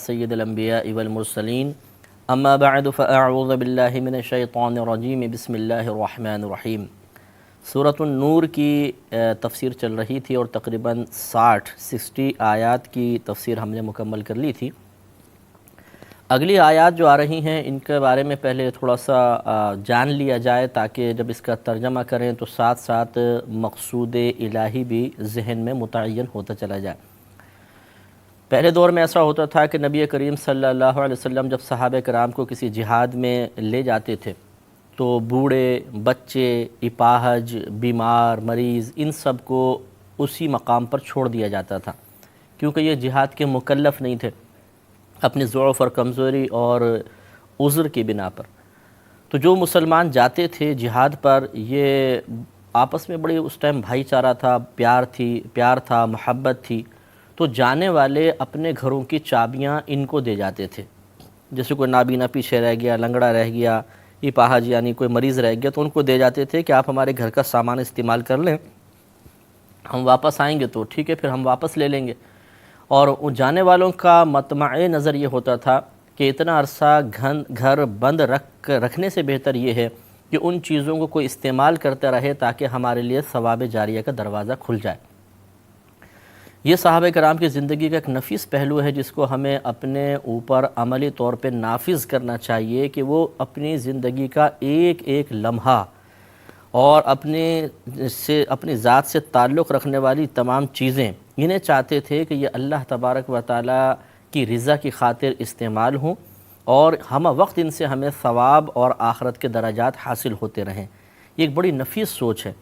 سید الانبیاء والمرسلین اما بعد فاعوذ باللہ من الشیطان الرجیم بسم اللہ الرحمن الرحیم۔ سورۃ النور کی تفسیر چل رہی تھی اور تقریباً 60 آیات کی تفسیر ہم نے مکمل کر لی تھی۔ اگلی آیات جو آ رہی ہیں ان کے بارے میں پہلے تھوڑا سا جان لیا جائے تاکہ جب اس کا ترجمہ کریں تو ساتھ ساتھ مقصود الہی بھی ذہن میں متعین ہوتا چلا جائے۔ پہلے دور میں ایسا ہوتا تھا کہ نبی کریم صلی اللہ علیہ وسلم جب صحابہ کرام کو کسی جہاد میں لے جاتے تھے تو بوڑھے، بچے، اپاہج، بیمار، مریض ان سب کو اسی مقام پر چھوڑ دیا جاتا تھا، کیونکہ یہ جہاد کے مکلف نہیں تھے اپنی ضعف اور کمزوری اور عذر کی بنا پر۔ تو جو مسلمان جاتے تھے جہاد پر، یہ آپس میں بڑی اس ٹائم بھائی چارہ تھا، پیار تھا، محبت تھی، تو جانے والے اپنے گھروں کی چابیاں ان کو دے جاتے تھے۔ جیسے کوئی نابینا پیچھے رہ گیا، لنگڑا رہ گیا، اپاہج یعنی کوئی مریض رہ گیا، تو ان کو دے جاتے تھے کہ آپ ہمارے گھر کا سامان استعمال کر لیں، ہم واپس آئیں گے تو ٹھیک ہے، پھر ہم واپس لے لیں گے۔ اور ان جانے والوں کا مطمع نظر یہ ہوتا تھا کہ اتنا عرصہ گھر بند رکھنے سے بہتر یہ ہے کہ ان چیزوں کو کوئی استعمال کرتا رہے تاکہ ہمارے لیے ثواب جاریہ کا دروازہ کھل جائے۔ یہ صحابہ کرام کی زندگی کا ایک نفیس پہلو ہے جس کو ہمیں اپنے اوپر عملی طور پہ نافذ کرنا چاہیے کہ وہ اپنی زندگی کا ایک ایک لمحہ اور اپنی ذات سے تعلق رکھنے والی تمام چیزیں انہیں چاہتے تھے کہ یہ اللہ تبارک و تعالیٰ کی رضا کی خاطر استعمال ہوں اور ہم وقت ان سے ہمیں ثواب اور آخرت کے درجات حاصل ہوتے رہیں۔ یہ ایک بڑی نفیس سوچ ہے۔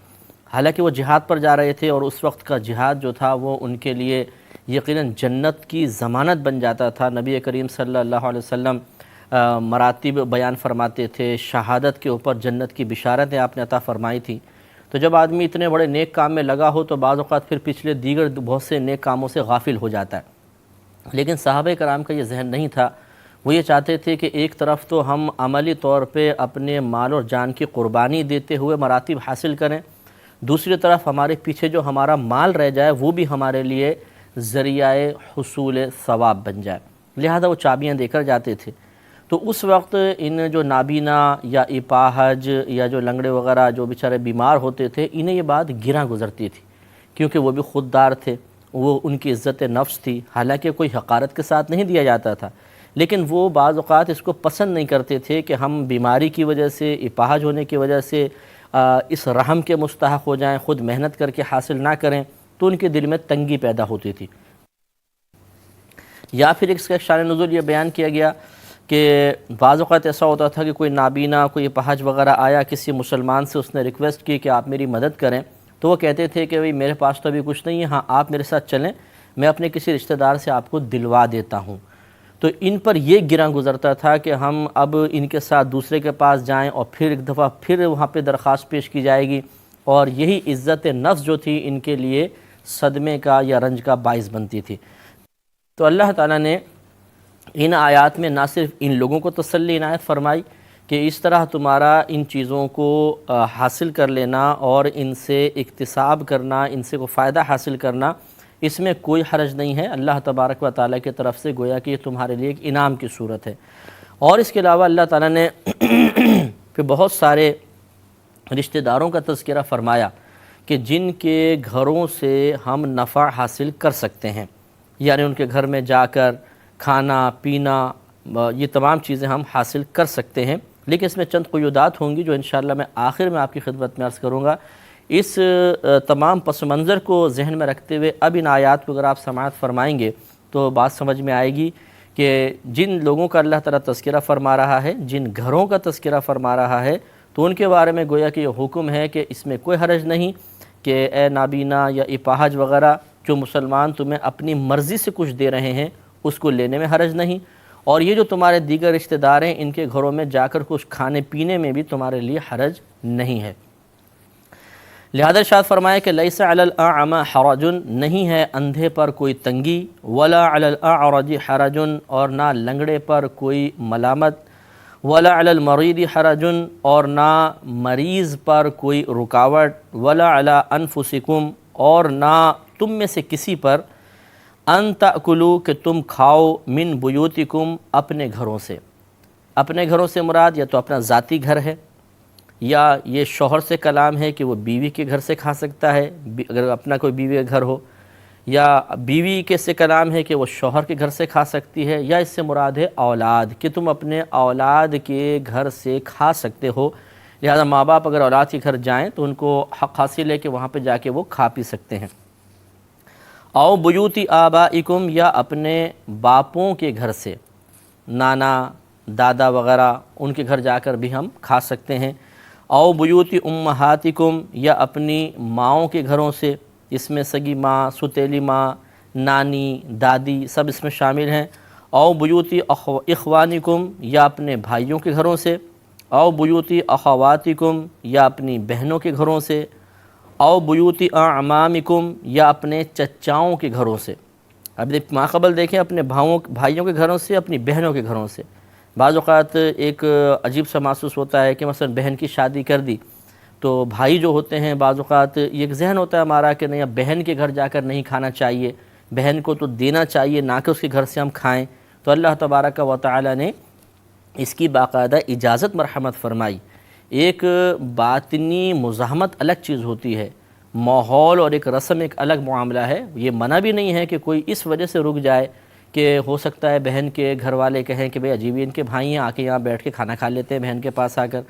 حالانکہ وہ جہاد پر جا رہے تھے اور اس وقت کا جہاد جو تھا وہ ان کے لیے یقیناً جنت کی ضمانت بن جاتا تھا۔ نبی کریم صلی اللہ علیہ وسلم مراتب بیان فرماتے تھے، شہادت کے اوپر جنت کی بشارتیں آپ نے عطا فرمائی تھی۔ تو جب آدمی اتنے بڑے نیک کام میں لگا ہو تو بعض اوقات پھر پچھلے دیگر بہت سے نیک کاموں سے غافل ہو جاتا ہے، لیکن صحابہ کرام کا یہ ذہن نہیں تھا۔ وہ یہ چاہتے تھے کہ ایک طرف تو ہم عملی طور پہ اپنے مال اور جان کی قربانی دیتے ہوئے مراتب حاصل کریں، دوسری طرف ہمارے پیچھے جو ہمارا مال رہ جائے وہ بھی ہمارے لیے ذریعہ حصول ثواب بن جائے، لہذا وہ چابیاں دے کر جاتے تھے۔ تو اس وقت ان جو نابینا یا اپاہج یا جو لنگڑے وغیرہ جو بیچارے بیمار ہوتے تھے، انہیں یہ بات گراں گزرتی تھی، کیونکہ وہ بھی خوددار تھے، وہ ان کی عزت نفس تھی، حالانکہ کوئی حقارت کے ساتھ نہیں دیا جاتا تھا، لیکن وہ بعض اوقات اس کو پسند نہیں کرتے تھے کہ ہم بیماری کی وجہ سے، اپاہج ہونے کی وجہ سے اس رحم کے مستحق ہو جائیں، خود محنت کر کے حاصل نہ کریں، تو ان کے دل میں تنگی پیدا ہوتی تھی۔ یا پھر اس کا شان نزول یہ بیان کیا گیا کہ بعض اوقات ایسا ہوتا تھا کہ کوئی نابینا، کوئی اپاہج وغیرہ آیا کسی مسلمان سے، اس نے ریکویسٹ کی کہ آپ میری مدد کریں، تو وہ کہتے تھے کہ میرے پاس تو ابھی کچھ نہیں ہے، ہاں آپ میرے ساتھ چلیں، میں اپنے کسی رشتہ دار سے آپ کو دلوا دیتا ہوں۔ تو ان پر یہ گراں گزرتا تھا کہ ہم اب ان کے ساتھ دوسرے کے پاس جائیں اور پھر ایک دفعہ پھر وہاں پہ درخواست پیش کی جائے گی، اور یہی عزت نفس جو تھی ان کے لیے صدمے کا یا رنج کا باعث بنتی تھی۔ تو اللہ تعالیٰ نے ان آیات میں نہ صرف ان لوگوں کو تسلی عنایت فرمائی کہ اس طرح تمہارا ان چیزوں کو حاصل کر لینا اور ان سے اکتساب کرنا، ان سے کو فائدہ حاصل کرنا، اس میں کوئی حرج نہیں ہے، اللہ تبارک و تعالیٰ کی طرف سے گویا کہ یہ تمہارے لیے ایک انعام کی صورت ہے۔ اور اس کے علاوہ اللہ تعالیٰ نے پھر بہت سارے رشتہ داروں کا تذکرہ فرمایا کہ جن کے گھروں سے ہم نفع حاصل کر سکتے ہیں، یعنی ان کے گھر میں جا کر کھانا پینا یہ تمام چیزیں ہم حاصل کر سکتے ہیں، لیکن اس میں چند قیودات ہوں گی جو انشاءاللہ میں آخر میں آپ کی خدمت میں عرض کروں گا۔ اس تمام پس منظر کو ذہن میں رکھتے ہوئے اب ان آیات کو اگر آپ سماعت فرمائیں گے تو بات سمجھ میں آئے گی کہ جن لوگوں کا اللہ تعالیٰ تذکرہ فرما رہا ہے، جن گھروں کا تذکرہ فرما رہا ہے، تو ان کے بارے میں گویا کہ یہ حکم ہے کہ اس میں کوئی حرج نہیں کہ اے نابینا یا اپاہج وغیرہ جو مسلمان تمہیں اپنی مرضی سے کچھ دے رہے ہیں اس کو لینے میں حرج نہیں، اور یہ جو تمہارے دیگر رشتہ دار ہیں ان کے گھروں میں جا کر کچھ کھانے پینے میں بھی تمہارے لیے حرج نہیں ہے۔ لہذا ارشاد فرمائے کہ لیس علی الاعمى حرج، نہیں ہے اندھے پر کوئی تنگی، ولا علی الاعرج حرج، اور نہ لنگڑے پر کوئی ملامت، ولا علی المریض حرج، اور نہ مریض پر کوئی رکاوٹ، ولا علی انفسکم، اور نہ تم میں سے کسی پر ان تأکلوا کہ تم کھاؤ من بیوتکم اپنے گھروں سے. اپنے گھروں سے مراد یا تو اپنا ذاتی گھر ہے، یا یہ شوہر سے کلام ہے کہ وہ بیوی کے گھر سے کھا سکتا ہے اگر اپنا کوئی بیوی کا گھر ہو، یا بیوی کے سے کلام ہے کہ وہ شوہر کے گھر سے کھا سکتی ہے، یا اس سے مراد ہے اولاد کہ تم اپنے اولاد کے گھر سے کھا سکتے ہو. لہذا ماں باپ اگر اولاد کے گھر جائیں تو ان کو حق حاصل ہے کہ وہاں پہ جا کے وہ کھا پی سکتے ہیں. او بیوتی آبائکم یا اپنے باپوں کے گھر سے، نانا دادا وغیرہ ان کے گھر جا کر بھی ہم کھا سکتے ہیں. او بیوتی امہاتکم یا اپنی ماؤں کے گھروں سے، اس میں سگی ماں، ستیلی ماں، نانی، دادی سب اس میں شامل ہیں. او بیوتی اخوانکم یا اپنے بھائیوں کے گھروں سے. او بیوتی اخواتکم یا اپنی بہنوں کے گھروں سے. او بیوتی اعمامکم یا اپنے چچاؤں کے گھروں سے. اب ماقبل دیکھیں اپنے بھائیوں کے گھروں سے، اپنی بہنوں کے گھروں سے. بعض اوقات ایک عجیب سا محسوس ہوتا ہے کہ مثلا بہن کی شادی کر دی تو بھائی جو ہوتے ہیں بعض اوقات یہ ایک ذہن ہوتا ہے ہمارا کہ نہیں اب بہن کے گھر جا کر نہیں کھانا چاہیے، بہن کو تو دینا چاہیے نہ کہ اس کے گھر سے ہم کھائیں. تو اللہ تبارک و تعالی نے اس کی باقاعدہ اجازت مرحمت فرمائی. ایک باطنی مزاحمت الگ چیز ہوتی ہے، ماحول اور ایک رسم ایک الگ معاملہ ہے. یہ منع بھی نہیں ہے کہ کوئی اس وجہ سے رک جائے کہ ہو سکتا ہے بہن کے گھر والے کہیں کہ بھئی عجیب ان کے بھائی ہیں، آ کے یہاں بیٹھ کے کھانا کھا لیتے ہیں بہن کے پاس آ کر.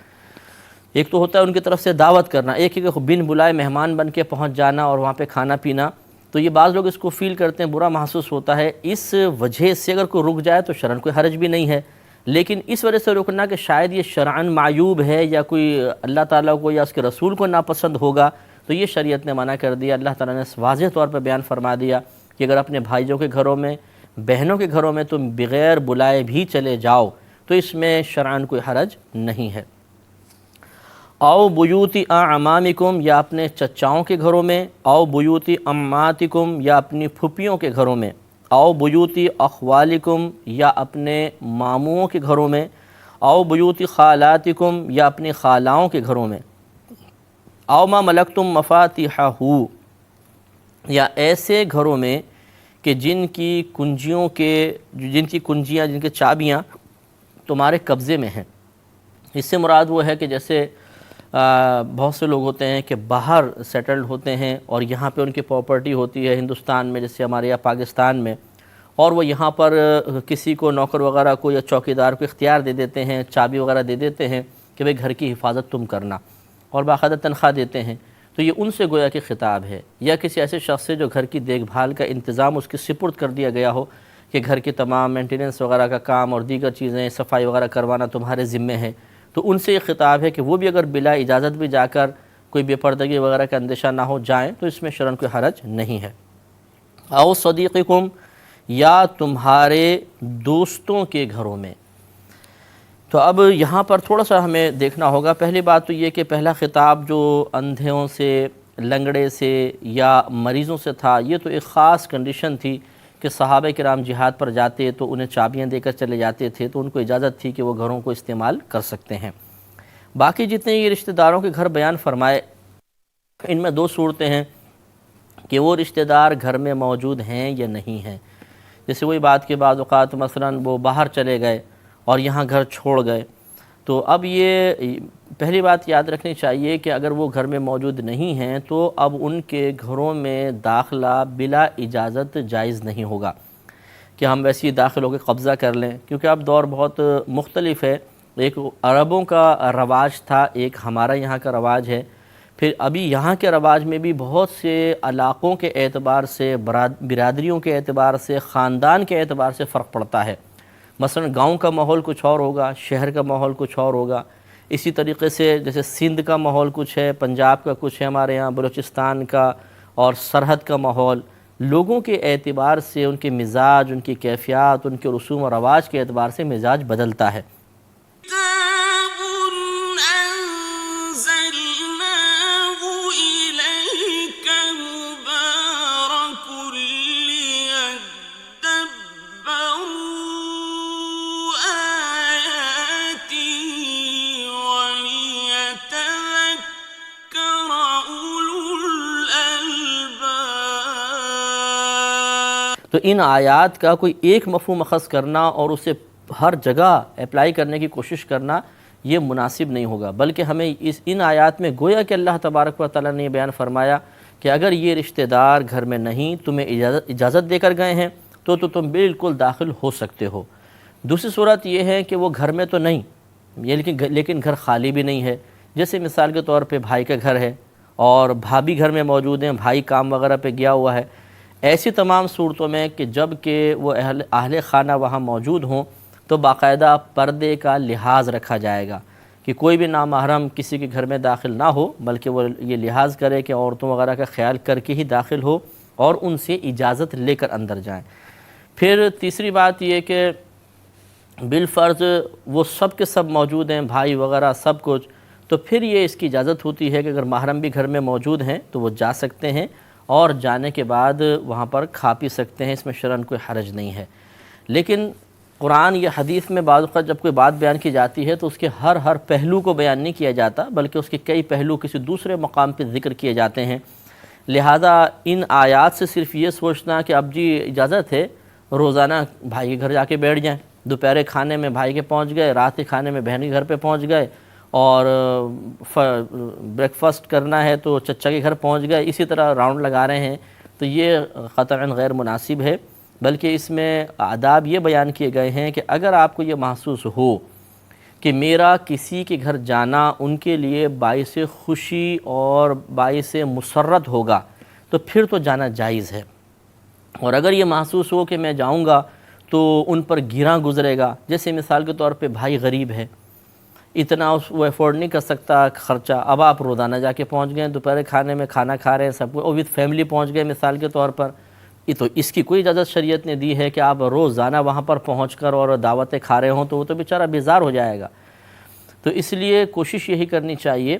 ایک تو ہوتا ہے ان کی طرف سے دعوت کرنا، ایک کہ بن بلائے مہمان بن کے پہنچ جانا اور وہاں پہ کھانا پینا. تو یہ بعض لوگ اس کو فیل کرتے ہیں، برا محسوس ہوتا ہے. اس وجہ سے اگر کوئی رک جائے تو شرعاً کوئی حرج بھی نہیں ہے، لیکن اس وجہ سے رکنا کہ شاید یہ شرعاً معیوب ہے یا کوئی اللہ تعالیٰ کو یا اس کے رسول کو ناپسند ہوگا، تو یہ شریعت نے منع کر دیا. اللہ تعالیٰ نے واضح طور پر بیان فرما دیا کہ اگر اپنے بھائیوں کے گھروں میں، بہنوں کے گھروں میں تم بغیر بلائے بھی چلے جاؤ تو اس میں شرعاً کوئی حرج نہیں ہے. او بیوتی اعمامکم یا اپنے چچاؤں کے گھروں میں. او بیوتی اماتکم یا اپنی پھپھیوں کے گھروں میں. او بیوتی اخوالکم یا اپنے ماموں کے گھروں میں. او بیوتی خالاتکم یا اپنی خالاؤں کے گھروں میں. او ما ملکتم مفاتیحہ یا ایسے گھروں میں کہ جن کی کنجیاں، جن کے چابیاں تمہارے قبضے میں ہیں. اس سے مراد وہ ہے کہ جیسے بہت سے لوگ ہوتے ہیں کہ باہر سیٹلڈ ہوتے ہیں اور یہاں پہ ان کی پراپرٹی ہوتی ہے ہندوستان میں، جیسے ہمارے یہاں پاکستان میں، اور وہ یہاں پر کسی کو نوکر وغیرہ کو یا چوکیدار کو اختیار دے دیتے ہیں، چابی وغیرہ دے دیتے ہیں کہ بھئی گھر کی حفاظت تم کرنا، اور باقاعدہ تنخواہ دیتے ہیں. تو یہ ان سے گویا کہ خطاب ہے. یا کسی ایسے شخص سے جو گھر کی دیکھ بھال کا انتظام اس کی سپرد کر دیا گیا ہو کہ گھر کی تمام مینٹیننس وغیرہ کا کام اور دیگر چیزیں صفائی وغیرہ کروانا تمہارے ذمے ہے. تو ان سے یہ خطاب ہے کہ وہ بھی اگر بلا اجازت بھی جا کر کوئی بے پردگی وغیرہ کا اندیشہ نہ ہو جائیں تو اس میں شرعاً کوئی حرج نہیں ہے. او صدیقکم یا تمہارے دوستوں کے گھروں میں. تو اب یہاں پر تھوڑا سا ہمیں دیکھنا ہوگا. پہلی بات تو یہ کہ پہلا خطاب جو اندھوں سے، لنگڑے سے یا مریضوں سے تھا، یہ تو ایک خاص کنڈیشن تھی کہ صحابہ کرام جہاد پر جاتے تو انہیں چابیاں دے کر چلے جاتے تھے، تو ان کو اجازت تھی کہ وہ گھروں کو استعمال کر سکتے ہیں. باقی جتنے یہ رشتہ داروں کے گھر بیان فرمائے، ان میں دو صورتیں ہیں کہ وہ رشتہ دار گھر میں موجود ہیں یا نہیں ہیں. جیسے وہی بات کے بعض اوقات مثلاً وہ باہر چلے گئے اور یہاں گھر چھوڑ گئے، تو اب یہ پہلی بات یاد رکھنی چاہیے کہ اگر وہ گھر میں موجود نہیں ہیں تو اب ان کے گھروں میں داخلہ بلا اجازت جائز نہیں ہوگا کہ ہم ویسے ہی داخل ہو کے قبضہ کر لیں، کیونکہ اب دور بہت مختلف ہے. ایک عربوں کا رواج تھا، ایک ہمارا یہاں کا رواج ہے. پھر ابھی یہاں کے رواج میں بھی بہت سے علاقوں کے اعتبار سے، برادریوں کے اعتبار سے، خاندان کے اعتبار سے فرق پڑتا ہے. مثلا گاؤں کا ماحول کچھ اور ہوگا، شہر کا ماحول کچھ اور ہوگا. اسی طریقے سے جیسے سندھ کا ماحول کچھ ہے، پنجاب کا کچھ ہے، ہمارے یہاں بلوچستان کا اور سرحد کا ماحول. لوگوں کے اعتبار سے ان کے مزاج، ان کی کیفیات، ان کے رسوم و رواج کے اعتبار سے مزاج بدلتا ہے. تو تو ان آیات کا کوئی ایک مفہوم اخذ کرنا اور اسے ہر جگہ اپلائی کرنے کی کوشش کرنا یہ مناسب نہیں ہوگا، بلکہ ہمیں ان آیات میں گویا کہ اللہ تبارک و تعالیٰ نے یہ بیان فرمایا کہ اگر یہ رشتہ دار گھر میں نہیں، تمہیں اجازت دے کر گئے ہیں تو تم بالکل داخل ہو سکتے ہو۔ دوسری صورت یہ ہے کہ وہ گھر میں تو نہیں، لیکن گھر خالی بھی نہیں ہے، جیسے مثال کے طور پہ بھائی کا گھر ہے اور بھابھی گھر میں موجود ہیں، بھائی کام وغیرہ پہ گیا ہوا ہے۔ ایسی تمام صورتوں میں کہ جب کہ وہ اہل خانہ وہاں موجود ہوں تو باقاعدہ پردے کا لحاظ رکھا جائے گا کہ کوئی بھی نامحرم کسی کے گھر میں داخل نہ ہو، بلکہ وہ یہ لحاظ کرے کہ عورتوں وغیرہ کا خیال کر کے ہی داخل ہو اور ان سے اجازت لے کر اندر جائیں۔ پھر تیسری بات یہ کہ بالفرض وہ سب کے سب موجود ہیں، بھائی وغیرہ سب کچھ، تو پھر یہ اس کی اجازت ہوتی ہے کہ اگر محرم بھی گھر میں موجود ہیں تو وہ جا سکتے ہیں اور جانے کے بعد وہاں پر کھا پی سکتے ہیں، اس میں شرعاً کوئی حرج نہیں ہے۔ لیکن قرآن یا حدیث میں بعض اوقات جب کوئی بات بیان کی جاتی ہے تو اس کے ہر پہلو کو بیان نہیں کیا جاتا، بلکہ اس کے کئی پہلو کسی دوسرے مقام پہ ذکر کیے جاتے ہیں۔ لہذا ان آیات سے صرف یہ سوچنا کہ اب جی اجازت ہے، روزانہ بھائی کے گھر جا کے بیٹھ جائیں، دوپہر کھانے میں بھائی کے پہنچ گئے، رات کے کھانے میں بہن کے گھر پہ پہنچ گئے، اور بریک فاسٹ کرنا ہے تو چچا کے گھر پہنچ گئے، اسی طرح راؤنڈ لگا رہے ہیں، تو یہ قطعاً غیر مناسب ہے۔ بلکہ اس میں آداب یہ بیان کیے گئے ہیں کہ اگر آپ کو یہ محسوس ہو کہ میرا کسی کے گھر جانا ان کے لیے باعث خوشی اور باعث مسرت ہوگا تو پھر تو جانا جائز ہے، اور اگر یہ محسوس ہو کہ میں جاؤں گا تو ان پر گراں گزرے گا، جیسے مثال کے طور پہ بھائی غریب ہے، اتنا وہ افورڈ نہیں کر سکتا خرچہ، اب آپ روزانہ جا کے پہنچ گئے، دوپہر کھانے میں کھانا کھا رہے ہیں سب کو، اور وتھ فیملی پہنچ گئے مثال کے طور پر، یہ تو اس کی کوئی اجازت شریعت نے دی ہے کہ آپ روزانہ وہاں پر پہنچ کر اور دعوتیں کھا رہے ہوں تو وہ تو بیچارہ بیزار ہو جائے گا۔ تو اس لیے کوشش یہی کرنی چاہیے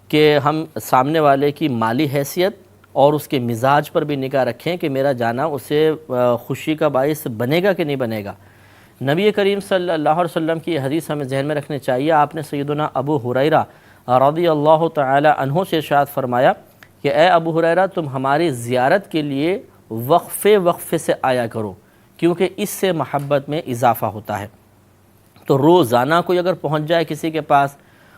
کہ ہم سامنے والے کی مالی حیثیت اور اس کے مزاج پر بھی نگاہ رکھیں کہ میرا جانا اسے خوشی کا باعث بنے گا کہ نہیں بنے گا۔ نبی کریم صلی اللہ علیہ وسلم کی یہ حدیث ہمیں ذہن میں رکھنی چاہیے۔ آپ نے سیدنا ابو ہریرہ رضی اللہ تعالی عنہ سے ارشاد فرمایا کہ اے ابو ہریرہ، تم ہماری زیارت کے لیے وقفے سے آیا کرو، کیونکہ اس سے محبت میں اضافہ ہوتا ہے۔ تو روزانہ کوئی اگر پہنچ جائے کسی کے پاس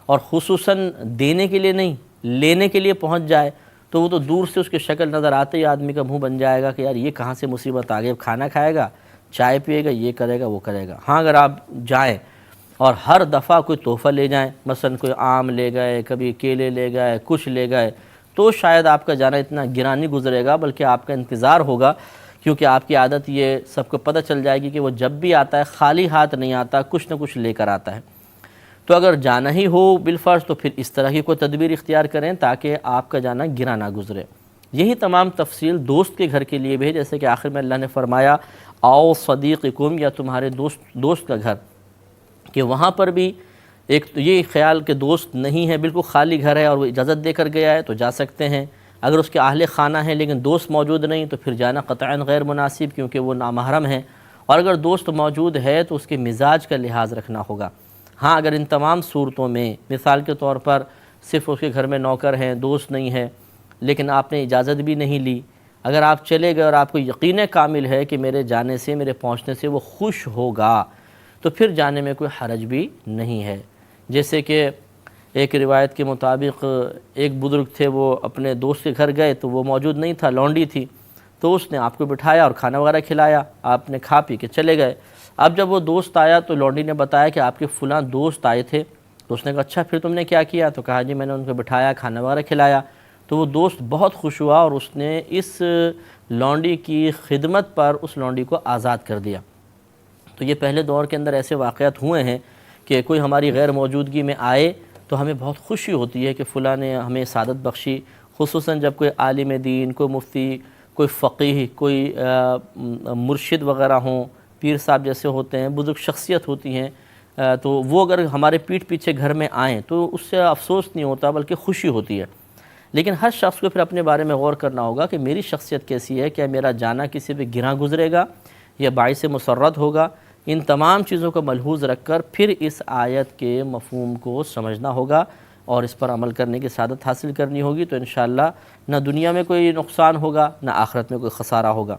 اور خصوصاً دینے کے لیے نہیں لینے کے لیے پہنچ جائے تو وہ تو دور سے اس کی شکل نظر آتے ہی آدمی کا منہ بن جائے گا کہ یار یہ کہاں سے مصیبت آ گئی، کھانا کھائے گا، چائے پیے گا، یہ کرے گا وہ کرے گا۔ ہاں اگر آپ جائیں اور ہر دفعہ کوئی تحفہ لے جائیں، مثلا کوئی آم لے گئے، کبھی کیلے لے گئے، کچھ لے گئے، تو شاید آپ کا جانا اتنا گراں نہیں گزرے گا، بلکہ آپ کا انتظار ہوگا، کیونکہ آپ کی عادت یہ سب کو پتہ چل جائے گی کہ وہ جب بھی آتا ہے خالی ہاتھ نہیں آتا، کچھ نہ کچھ لے کر آتا ہے۔ تو اگر جانا ہی ہو بالفرض تو پھر اس طرح کی کوئی تدبیر اختیار کریں تاکہ آپ کا جانا گراں نہ گزرے۔ یہی تمام تفصیل دوست کے گھر کے لیے بھی ہے، جیسے کہ آخر میں اللہ نے فرمایا آؤ صدیقکم، یا تمہارے دوست کا گھر، کہ وہاں پر بھی ایک تو یہ خیال کہ دوست نہیں ہے، بالکل خالی گھر ہے اور وہ اجازت دے کر گیا ہے تو جا سکتے ہیں۔ اگر اس کے اہل خانہ ہیں لیکن دوست موجود نہیں تو پھر جانا قطعاً غیر مناسب، کیونکہ وہ نامحرم ہیں، اور اگر دوست موجود ہے تو اس کے مزاج کا لحاظ رکھنا ہوگا۔ ہاں اگر ان تمام صورتوں میں مثال کے طور پر صرف اس کے گھر میں نوکر ہیں، دوست نہیں ہے، لیکن آپ نے اجازت بھی نہیں لی، اگر آپ چلے گئے اور آپ کو یقین کامل ہے کہ میرے جانے سے، میرے پہنچنے سے وہ خوش ہوگا، تو پھر جانے میں کوئی حرج بھی نہیں ہے۔ جیسے کہ ایک روایت کے مطابق ایک بزرگ تھے، وہ اپنے دوست کے گھر گئے تو وہ موجود نہیں تھا، لونڈی تھی، تو اس نے آپ کو بٹھایا اور کھانا وغیرہ کھلایا، آپ نے کھا پی کے چلے گئے۔ اب جب وہ دوست آیا تو لونڈی نے بتایا کہ آپ کے فلاں دوست آئے تھے، تو اس نے کہا اچھا پھر تم نے کیا کیا؟ تو کہا جی میں نے ان کو بٹھایا، کھانا وغیرہ کھلایا۔ تو وہ دوست بہت خوش ہوا اور اس نے اس لونڈی کی خدمت پر اس لونڈی کو آزاد کر دیا۔ تو یہ پہلے دور کے اندر ایسے واقعات ہوئے ہیں کہ کوئی ہماری غیر موجودگی میں آئے تو ہمیں بہت خوشی ہوتی ہے کہ فلاں نے ہمیں سعادت بخشی، خصوصاً جب کوئی عالم دین، کوئی مفتی، کوئی فقیہ، کوئی مرشد وغیرہ ہوں، پیر صاحب جیسے ہوتے ہیں، بزرگ شخصیت ہوتی ہیں، تو وہ اگر ہمارے پیٹھ پیچھے گھر میں آئیں تو اس سے افسوس نہیں ہوتا بلکہ خوشی ہوتی ہے۔ لیکن ہر شخص کو پھر اپنے بارے میں غور کرنا ہوگا کہ میری شخصیت کیسی ہے، کیا میرا جانا کسی پہ گراں گزرے گا یا باعث مسرت ہوگا؟ ان تمام چیزوں کو ملحوظ رکھ کر پھر اس آیت کے مفہوم کو سمجھنا ہوگا اور اس پر عمل کرنے کی سعادت حاصل کرنی ہوگی، تو انشاءاللہ نہ دنیا میں کوئی نقصان ہوگا نہ آخرت میں کوئی خسارہ ہوگا۔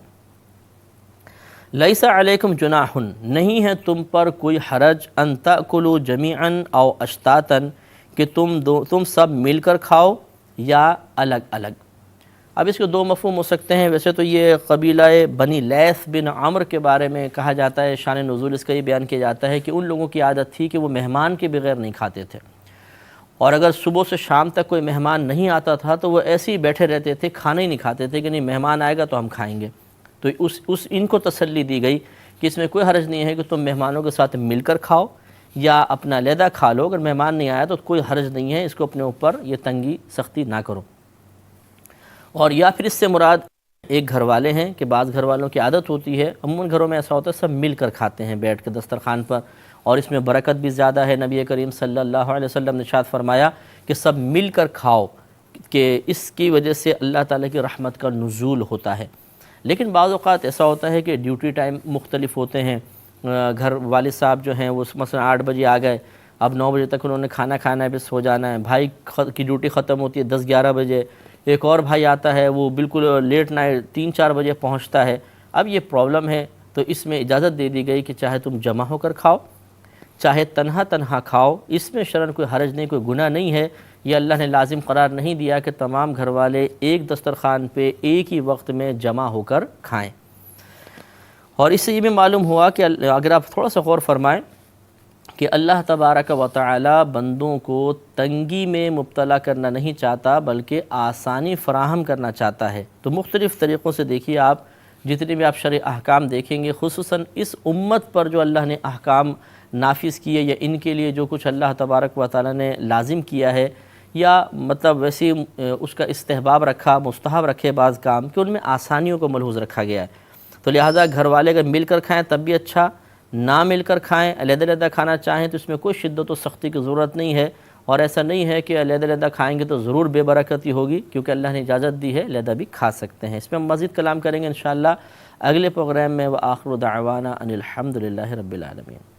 لیس علیکم جناح، نہیں ہے تم پر کوئی حرج، ان تأکلوا جمیعا او اشتاتا، کہ تم سب مل کر کھاؤ یا الگ الگ۔ اب اس کے دو مفہوم ہو سکتے ہیں۔ ویسے تو یہ قبیلہ بنی لیث بن عمر کے بارے میں کہا جاتا ہے، شان نزول اس کا یہ بیان کیا جاتا ہے کہ ان لوگوں کی عادت تھی کہ وہ مہمان کے بغیر نہیں کھاتے تھے، اور اگر صبح سے شام تک کوئی مہمان نہیں آتا تھا تو وہ ایسے ہی بیٹھے رہتے تھے، کھانا ہی نہیں کھاتے تھے کہ نہیں مہمان آئے گا تو ہم کھائیں گے۔ تو ان کو تسلی دی گئی کہ اس میں کوئی حرج نہیں ہے کہ تم مہمانوں کے ساتھ مل کر کھاؤ یا اپنا علیحدہ کھا لو، اگر مہمان نہیں آیا تو کوئی حرج نہیں ہے، اس کو اپنے اوپر یہ تنگی سختی نہ کرو۔ اور یا پھر اس سے مراد ایک گھر والے ہیں کہ بعض گھر والوں کی عادت ہوتی ہے، عموماً گھروں میں ایسا ہوتا ہے سب مل کر کھاتے ہیں بیٹھ کے دسترخوان پر، اور اس میں برکت بھی زیادہ ہے۔ نبی کریم صلی اللہ علیہ وسلم نے ارشاد فرمایا کہ سب مل کر کھاؤ، کہ اس کی وجہ سے اللہ تعالیٰ کی رحمت کا نزول ہوتا ہے۔ لیکن بعض اوقات ایسا ہوتا ہے کہ ڈیوٹی ٹائم مختلف ہوتے ہیں، گھر والد صاحب جو ہیں وہ مثلا 8 بجے آ گئے، اب 9 بجے تک انہوں نے کھانا کھانا ہے، بس ہو جانا ہے، بھائی کی ڈیوٹی ختم ہوتی ہے 10-11 بجے، ایک اور بھائی آتا ہے وہ بالکل لیٹ نائٹ 3-4 بجے پہنچتا ہے۔ اب یہ پرابلم ہے، تو اس میں اجازت دے دی گئی کہ چاہے تم جمع ہو کر کھاؤ چاہے تنہا کھاؤ، اس میں شرعاً کوئی حرج نہیں، کوئی گناہ نہیں ہے۔ یہ اللہ نے لازم قرار نہیں دیا کہ تمام گھر والے ایک دسترخوان پہ ایک ہی وقت میں جمع ہو کر کھائیں۔ اور اس سے یہ بھی معلوم ہوا کہ اگر آپ تھوڑا سا غور فرمائیں کہ اللہ تبارک و تعالی بندوں کو تنگی میں مبتلا کرنا نہیں چاہتا بلکہ آسانی فراہم کرنا چاہتا ہے۔ تو مختلف طریقوں سے دیکھیے، آپ جتنے بھی آپ شرعی احکام دیکھیں گے، خصوصاً اس امت پر جو اللہ نے احکام نافذ کیے یا ان کے لیے جو کچھ اللہ تبارک و تعالی نے لازم کیا ہے، یا مطلب ویسے اس کا استحباب رکھا، مستحب رکھے بعض کام کہ ان میں آسانیوں کو ملحوظ رکھا گیا ہے۔ تو لہٰذا گھر والے اگر مل کر کھائیں تب بھی اچھا، نہ مل کر کھائیں، علیحدہ کھانا چاہیں تو اس میں کوئی شدت و سختی کی ضرورت نہیں ہے، اور ایسا نہیں ہے کہ علیحدہ کھائیں گے تو ضرور بے برکتی ہوگی، کیونکہ اللہ نے اجازت دی ہے علیحدہ بھی کھا سکتے ہیں۔ اس میں ہم مزید کلام کریں گے انشاءاللہ اگلے پروگرام میں۔ وآخر دعوانا ان الحمد للہ رب العالمین۔